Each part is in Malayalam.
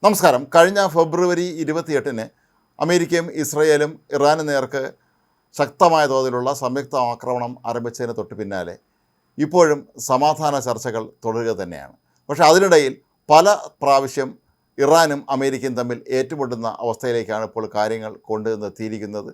നമസ്കാരം. കഴിഞ്ഞ ഫെബ്രുവരി 28-ന് അമേരിക്കയും ഇസ്രയേലും ഇറാന് നേർക്ക് ശക്തമായ തോതിലുള്ള സംയുക്ത ആക്രമണം ആരംഭിച്ചതിന് തൊട്ട് പിന്നാലെ ഇപ്പോഴും സമാധാന ചർച്ചകൾ തുടരുക തന്നെയാണ്. പക്ഷേ അതിനിടയിൽ പല പ്രാവശ്യം ഇറാനും അമേരിക്കയും തമ്മിൽ ഏറ്റുമുട്ടുന്ന അവസ്ഥയിലേക്കാണ് ഇപ്പോൾ കാര്യങ്ങൾ കൊണ്ടുവന്നെത്തിയിരിക്കുന്നത്.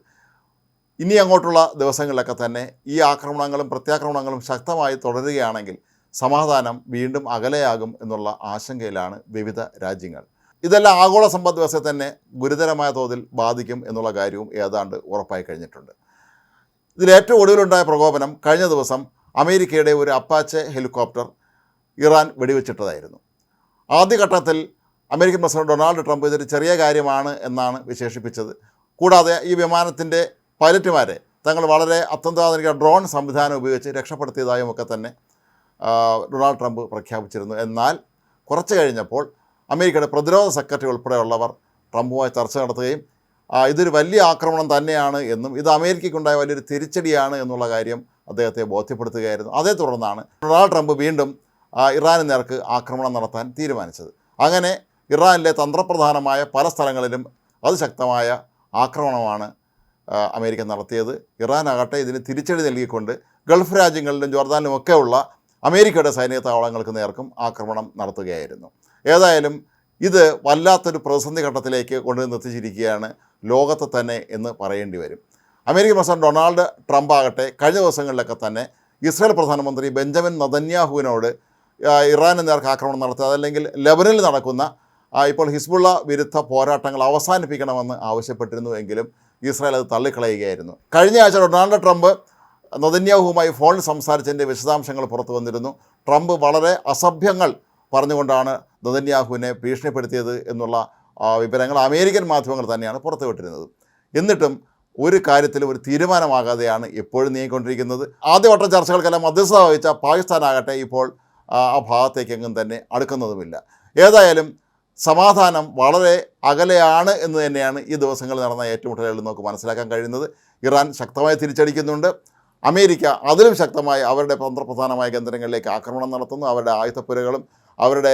ഇനി അങ്ങോട്ടുള്ള ദിവസങ്ങളിലൊക്കെ തന്നെ ഈ ആക്രമണങ്ങളും പ്രത്യാക്രമണങ്ങളും ശക്തമായി തുടരുകയാണെങ്കിൽ സമാധാനം വീണ്ടും അകലെയാകും എന്നുള്ള ആശങ്കയിലാണ് വിവിധ രാജ്യങ്ങൾ. ഇതെല്ലാം ആഗോള സമ്പദ് വ്യവസ്ഥയെ തന്നെ ഗുരുതരമായ തോതിൽ ബാധിക്കും എന്നുള്ള കാര്യവും ഏതാണ്ട് ഉറപ്പായി കഴിഞ്ഞിട്ടുണ്ട്. ഇതിലേറ്റവും ഒടുവിലുണ്ടായ പ്രകോപനം കഴിഞ്ഞ ദിവസം അമേരിക്കയുടെ ഒരു അപ്പാച്ചെ ഹെലികോപ്റ്റർ ഇറാൻ വെടിവെച്ചിട്ടതായിരുന്നു. ആദ്യഘട്ടത്തിൽ അമേരിക്കൻ പ്രസിഡന്റ് ഡൊണാൾഡ് ട്രംപ് ഇതൊരു ചെറിയ കാര്യമാണ് എന്നാണ് വിശേഷിപ്പിച്ചത്. കൂടാതെ ഈ വിമാനത്തിൻ്റെ പൈലറ്റുമാരെ തങ്ങൾ വളരെ അത്യന്താധുനിക ഡ്രോൺ സംവിധാനം ഉപയോഗിച്ച് രക്ഷപ്പെടുത്തിയതായും ഒക്കെ തന്നെ ഡൊണാൾഡ് ട്രംപ് പ്രഖ്യാപിച്ചിരുന്നു. എന്നാൽ കുറച്ച് കഴിഞ്ഞപ്പോൾ അമേരിക്കയുടെ പ്രതിരോധ സെക്രട്ടറി ഉൾപ്പെടെയുള്ളവർ ട്രംപുമായി ചർച്ച നടത്തുകയും ഇതൊരു വലിയ ആക്രമണം തന്നെയാണ് എന്നും ഇത് അമേരിക്കയ്ക്കുണ്ടായ വലിയൊരു തിരിച്ചടിയാണ് എന്നുള്ള കാര്യം അദ്ദേഹത്തെ ബോധ്യപ്പെടുത്തുകയായിരുന്നു. അതേ തുടർന്നാണ് ഡൊണാൾഡ് ട്രംപ് വീണ്ടും ഇറാന് നേർക്ക് ആക്രമണം നടത്താൻ തീരുമാനിച്ചത്. അങ്ങനെ ഇറാനിലെ തന്ത്രപ്രധാനമായ പല സ്ഥലങ്ങളിലും അതിശക്തമായ ആക്രമണമാണ് അമേരിക്ക നടത്തിയത്. ഇറാനാകട്ടെ ഇതിന് തിരിച്ചടി നൽകിക്കൊണ്ട് ഗൾഫ് രാജ്യങ്ങളിലും ജോർദാനിലുമൊക്കെയുള്ള അമേരിക്കയുടെ സൈനിക താവളങ്ങൾക്ക് നേർക്കും ആക്രമണം നടത്തുകയായിരുന്നു. ഏതായാലും ഇത് വല്ലാത്തൊരു പ്രതിസന്ധി ഘട്ടത്തിലേക്ക് കൊണ്ടുവന്നെത്തിച്ചിരിക്കുകയാണ് ലോകത്തെ തന്നെ എന്ന് പറയേണ്ടി വരും. അമേരിക്കൻ പ്രസിഡന്റ് ഡൊണാൾഡ് ട്രംപ് ആകട്ടെ കഴിഞ്ഞ ദിവസങ്ങളിലൊക്കെ തന്നെ ഇസ്രായേൽ പ്രധാനമന്ത്രി ബെഞ്ചമിൻ നെതന്യാഹുവിനോട് ഇറാന് നേർക്ക് ആക്രമണം നടത്തുക, അതല്ലെങ്കിൽ ലെബനനിൽ നടക്കുന്ന ഇപ്പോൾ ഹിസ്ബുള്ള വിരുദ്ധ പോരാട്ടങ്ങൾ അവസാനിപ്പിക്കണമെന്ന് ആവശ്യപ്പെട്ടിരുന്നു. എങ്കിലും ഇസ്രായേൽ അത് തള്ളിക്കളയുകയായിരുന്നു. കഴിഞ്ഞ ആഴ്ച ഡൊണാൾഡ് ട്രംപ് നെതന്യാഹുവുമായി ഫോണിൽ സംസാരിച്ചതിൻ്റെ വിശദാംശങ്ങൾ പുറത്തു വന്നിരുന്നു. ട്രംപ് വളരെ അസഭ്യങ്ങൾ പറഞ്ഞുകൊണ്ടാണ് നെതന്യാഹുവിനെ ഭീഷണിപ്പെടുത്തിയത് എന്നുള്ള വിവരങ്ങൾ അമേരിക്കൻ മാധ്യമങ്ങൾ തന്നെയാണ് പുറത്തുവിട്ടിരുന്നത്. എന്നിട്ടും ഒരു കാര്യത്തിലും ഒരു തീരുമാനമാകാതെയാണ് എപ്പോഴും നീങ്ങിക്കൊണ്ടിരിക്കുന്നത്. ആദ്യവട്ട ചർച്ചകൾക്കെല്ലാം മധ്യസ്ഥത വഹിച്ച പാകിസ്ഥാനാകട്ടെ ഇപ്പോൾ ആ ഭാഗത്തേക്കെങ്ങും തന്നെ അടുക്കുന്നതുമില്ല. ഏതായാലും സമാധാനം വളരെ അകലെയാണ് എന്ന് തന്നെയാണ് ഈ ദിവസങ്ങളിൽ നടന്ന ഏറ്റുമുട്ടലുകളിൽ നമുക്ക് മനസ്സിലാക്കാൻ കഴിയുന്നത്. ഇറാൻ ശക്തമായി തിരിച്ചടിക്കുന്നുണ്ട്. അമേരിക്ക അതിലും ശക്തമായി അവരുടെ തന്ത്രപ്രധാനമായ കേന്ദ്രങ്ങളിലേക്ക് ആക്രമണം നടത്തുന്നു. അവരുടെ ആയുധപ്പുരകളും അവരുടെ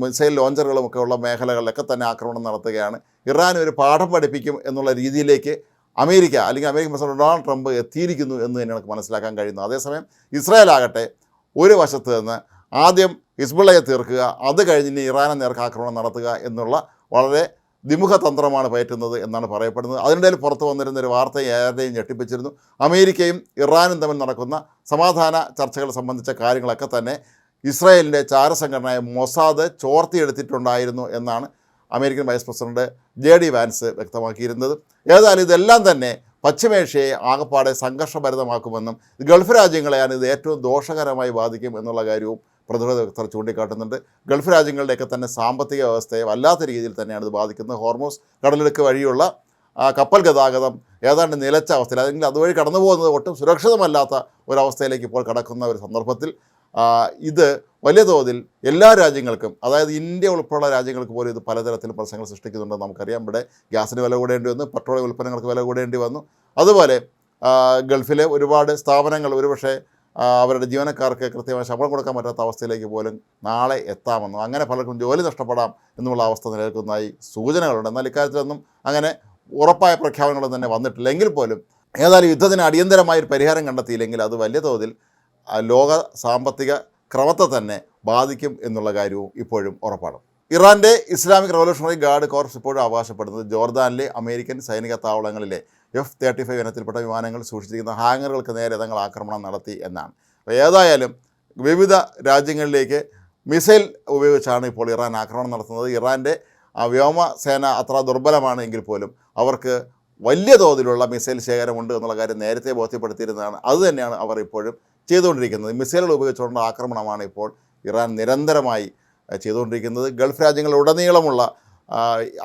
മിസൈൽ ലോഞ്ചറുകളുമൊക്കെ ഉള്ള മേഖലകളിലൊക്കെ തന്നെ ആക്രമണം നടത്തുകയാണ്. ഇറാൻ ഒരു പാഠം പഠിപ്പിക്കും എന്നുള്ള രീതിയിലേക്ക് അമേരിക്ക അല്ലെങ്കിൽ അമേരിക്കൻ പ്രസിഡന്റ് ഡൊണാൾഡ് ട്രംപ് എത്തിയിരിക്കുന്നു എന്ന് തന്നെ നമുക്ക് മനസ്സിലാക്കാൻ കഴിയുന്നു. അതേസമയം ഇസ്രായേൽ ആകട്ടെ ഒരു വശത്ത് നിന്ന് ആദ്യം ഹിസ്ബുള്ളയെ തീർക്കുക, അത് കഴിഞ്ഞ് ഇറാനെ നേർക്ക് ആക്രമണം നടത്തുക എന്നുള്ള വളരെ ദ്വിമുഖ തന്ത്രമാണ് പയറ്റുന്നത് എന്നാണ് പറയപ്പെടുന്നത്. അതിനിടയിൽ പുറത്തു വന്നിരുന്നൊരു വാർത്ത ഏറെയും ഞെട്ടിപ്പിച്ചിരുന്നു. അമേരിക്കയും ഇറാനും തമ്മിൽ നടക്കുന്ന സമാധാന ചർച്ചകൾ സംബന്ധിച്ച കാര്യങ്ങളൊക്കെ തന്നെ ഇസ്രായേലിൻ്റെ ചാരസംഘടനയായ മൊസാദ് ചോർത്തിയെടുത്തിട്ടുണ്ടായിരുന്നു എന്നാണ് American vice president JD Vance വ്യക്തമാക്കിയിരുന്നത്. ഏതായാലും ഇതെല്ലാം തന്നെ പശ്ചിമേഷ്യയെ ആകപ്പാടെ സംഘർഷഭരിതമാക്കുമെന്നും ഗൾഫ് രാജ്യങ്ങളെയാണ് ഇത് ഏറ്റവും ദോഷകരമായി ബാധിക്കും എന്നുള്ള കാര്യവും പ്രതിരോധ വിദഗ്ധർ ചൂണ്ടിക്കാട്ടുന്നുണ്ട്. ഗൾഫ് രാജ്യങ്ങളുടെയൊക്കെ തന്നെ സാമ്പത്തിക വ്യവസ്ഥയെ വല്ലാത്ത രീതിയിൽ തന്നെയാണ് ഇത് ബാധിക്കുന്നത്. ഹോർമൂസ് കടലിടുക്ക് വഴിയുള്ള കപ്പൽ ഗതാഗതം ഏതാണ്ട് നിലച്ച അവസ്ഥയിൽ, അല്ലെങ്കിൽ അതുവഴി കടന്നു പോകുന്നത് ഒട്ടും സുരക്ഷിതമല്ലാത്ത ഒരവസ്ഥയിലേക്ക് ഇപ്പോൾ കടക്കുന്ന ഒരു സന്ദർഭത്തിൽ ഇത് വലിയ തോതിൽ എല്ലാ രാജ്യങ്ങൾക്കും, അതായത് ഇന്ത്യ ഉൾപ്പെടെയുള്ള രാജ്യങ്ങൾക്ക് പോലും ഇത് പലതരത്തിലും പ്രശ്നങ്ങൾ സൃഷ്ടിക്കുന്നുണ്ടെന്ന് നമുക്കറിയാം. ഇവിടെ ഗ്യാസിന് വില കൂടേണ്ടി വന്നു, പെട്രോളിയം ഉൽപ്പന്നങ്ങൾക്ക് വില കൂടേണ്ടി വന്നു. അതുപോലെ ഗൾഫിലെ ഒരുപാട് സ്ഥാപനങ്ങൾ ഒരുപക്ഷെ അവരുടെ ജീവനക്കാർക്ക് കൃത്യമായ ശമ്പളം കൊടുക്കാൻ പറ്റാത്ത അവസ്ഥയിലേക്ക് പോലും നാളെ എത്താമെന്നും അങ്ങനെ പലർക്കും ജോലി നഷ്ടപ്പെടാം എന്നുള്ള അവസ്ഥ നിലനിൽക്കുന്നതായി സൂചനകളുണ്ട്. എന്നാൽ ഇക്കാര്യത്തിലൊന്നും അങ്ങനെ ഉറപ്പായ പ്രഖ്യാപനങ്ങളൊന്നും തന്നെ വന്നിട്ടില്ല. എങ്കിൽ പോലും ഏതായാലും യുദ്ധത്തിന് അടിയന്തരമായൊരു പരിഹാരം കണ്ടെത്തിയില്ലെങ്കിൽ അത് വലിയ തോതിൽ ലോക സാമ്പത്തിക ക്രമത്തെ തന്നെ ബാധിക്കും എന്നുള്ള കാര്യവും ഇപ്പോഴും ഉറപ്പാണ്. ഇറാൻ്റെ ഇസ്ലാമിക് റവല്യൂഷണറി ഗാർഡ് കോർപ്സ് ഇപ്പോഴും അവകാശപ്പെടുന്നത് ജോർദാനിലെ അമേരിക്കൻ സൈനിക താവളങ്ങളിലെ F-35 ഇനത്തിൽപ്പെട്ട വിമാനങ്ങൾ സൂക്ഷിച്ചിരിക്കുന്ന ഹാങ്ങറുകൾക്ക് നേരെ തങ്ങൾ ആക്രമണം നടത്തി എന്നാണ്. അപ്പോൾ ഏതായാലും വിവിധ രാജ്യങ്ങളിലേക്ക് മിസൈൽ ഉപയോഗിച്ചാണ് ഇപ്പോൾ ഇറാൻ ആക്രമണം നടത്തുന്നത്. ഇറാൻ്റെ വ്യോമസേന അത്ര ദുർബലമാണ് എങ്കിൽ പോലും അവർക്ക് വലിയ തോതിലുള്ള മിസൈൽ ശേഖരമുണ്ട് എന്നുള്ള കാര്യം നേരത്തെ ബോധ്യപ്പെടുത്തിയിരുന്നതാണ്. അതുതന്നെയാണ് അവർ ഇപ്പോഴും ചെയ്തുകൊണ്ടിരിക്കുന്നത്. മിസൈലുകൾ ഉപയോഗിച്ചുകൊണ്ടുള്ള ആക്രമണമാണ് ഇപ്പോൾ ഇറാൻ നിരന്തരമായി ചെയ്തുകൊണ്ടിരിക്കുന്നത്. ഗൾഫ് രാജ്യങ്ങളിലുടനീളമുള്ള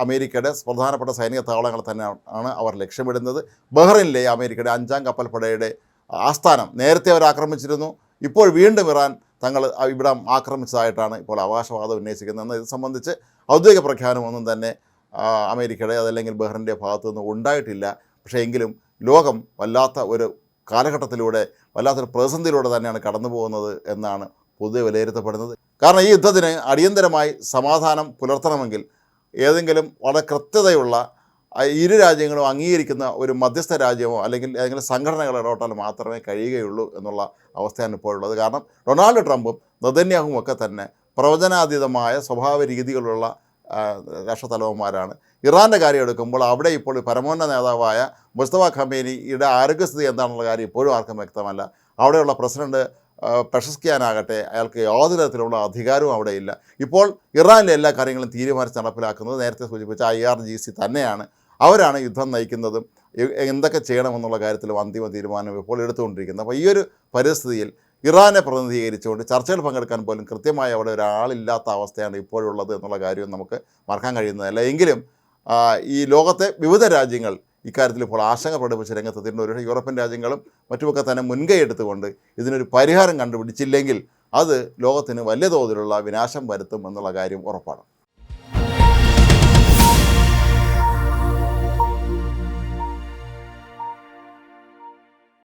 അമേരിക്കയുടെ പ്രധാനപ്പെട്ട സൈനിക താവളങ്ങൾ തന്നെയാണ് അവർ ലക്ഷ്യമിടുന്നത്. ബഹ്റൈനിലെ അമേരിക്കയുടെ 5ാം കപ്പൽപ്പടയുടെ ആസ്ഥാനം നേരത്തെ അവർ ആക്രമിച്ചിരുന്നു. ഇപ്പോൾ വീണ്ടും ഇറാൻ തങ്ങൾ ഇവിടം ആക്രമിച്ചതായിട്ടാണ് ഇപ്പോൾ അവകാശവാദം ഉന്നയിച്ചിരിക്കുന്നത്. ഇത് സംബന്ധിച്ച് ഔദ്യോഗിക പ്രഖ്യാപനമൊന്നും തന്നെ അമേരിക്കയുടെ അതല്ലെങ്കിൽ ബഹ്റൈൻ്റെ ഭാഗത്തു നിന്ന് ഉണ്ടായിട്ടില്ല. പക്ഷേ എങ്കിലും ലോകം വല്ലാത്ത ഒരു കാലഘട്ടത്തിലൂടെ, വല്ലാത്തൊരു പ്രതിസന്ധിയിലൂടെ തന്നെയാണ് കടന്നു പോകുന്നത് എന്നാണ് പൊതുവെ വിലയിരുത്തപ്പെടുന്നത്. കാരണം ഈ യുദ്ധത്തിന് അടിയന്തരമായി സമാധാനം പുലർത്തണമെങ്കിൽ ഏതെങ്കിലും വളരെ കൃത്യതയുള്ള ഇരു രാജ്യങ്ങളും അംഗീകരിക്കുന്ന ഒരു മധ്യസ്ഥ രാജ്യമോ അല്ലെങ്കിൽ ഏതെങ്കിലും സംഘടനകൾ ഇടപെട്ടാൽ മാത്രമേ കഴിയുകയുള്ളൂ എന്നുള്ള അവസ്ഥയാണ് ഇപ്പോഴുള്ളത്. കാരണം ഡൊണാൾഡ് ട്രംപും നെതന്യാഹുവും ഒക്കെ തന്നെ പ്രവചനാതീതമായ സ്വഭാവ രീതികളുള്ള രാഷ്ട്രത്തലവന്മാരാണ്. ഇറാൻ്റെ കാര്യം എടുക്കുമ്പോൾ അവിടെ ഇപ്പോൾ പരമോന്നത നേതാവായ മുസ്തഫ ഖമേനിയുടെ ആരോഗ്യസ്ഥിതി എന്താണെന്നുള്ള കാര്യം ഇപ്പോഴും ആർക്കും വ്യക്തമല്ല. അവിടെയുള്ള പ്രസിഡന്റ് പെഷസ്കിയാനാകട്ടെ അയാൾക്ക് യാതൊരു തരത്തിലുള്ള അധികാരവും അവിടെയില്ല. ഇപ്പോൾ ഇറാനിലെ എല്ലാ കാര്യങ്ങളും തീരുമാനിച്ച് നടപ്പിലാക്കുന്നത് നേരത്തെ സൂചിപ്പിച്ച IRGC തന്നെയാണ്. അവരാണ് യുദ്ധം നയിക്കുന്നതും എന്തൊക്കെ ചെയ്യണമെന്നുള്ള കാര്യത്തിലും അന്തിമ തീരുമാനം ഇപ്പോൾ എടുത്തുകൊണ്ടിരിക്കുന്നത്. അപ്പോൾ ഈ ഒരു പരിസ്ഥിതിയിൽ ഇറാനെ പ്രതിനിധീകരിച്ചുകൊണ്ട് ചർച്ചയിൽ പങ്കെടുക്കാൻ പോലും കൃത്യമായി അവിടെ ഒരാളില്ലാത്ത അവസ്ഥയാണ് ഇപ്പോഴുള്ളത് എന്നുള്ള കാര്യവും നമുക്ക് മറക്കാൻ കഴിയുന്നതല്ല. എങ്കിലും ഈ ലോകത്തെ വിവിധ രാജ്യങ്ങൾ ഇക്കാര്യത്തിൽ ഇപ്പോൾ ആശങ്ക പ്രകടിപ്പിച്ച് രംഗത്തെത്തിയിട്ടുണ്ട്. ഒരു യൂറോപ്യൻ രാജ്യങ്ങളും മറ്റുമൊക്കെ തന്നെ മുൻകൈ എടുത്തുകൊണ്ട് ഇതിനൊരു പരിഹാരം കണ്ടുപിടിച്ചില്ലെങ്കിൽ അത് ലോകത്തിന് വലിയ തോതിലുള്ള വിനാശം വരുത്തും എന്നുള്ള കാര്യം ഉറപ്പാണ്.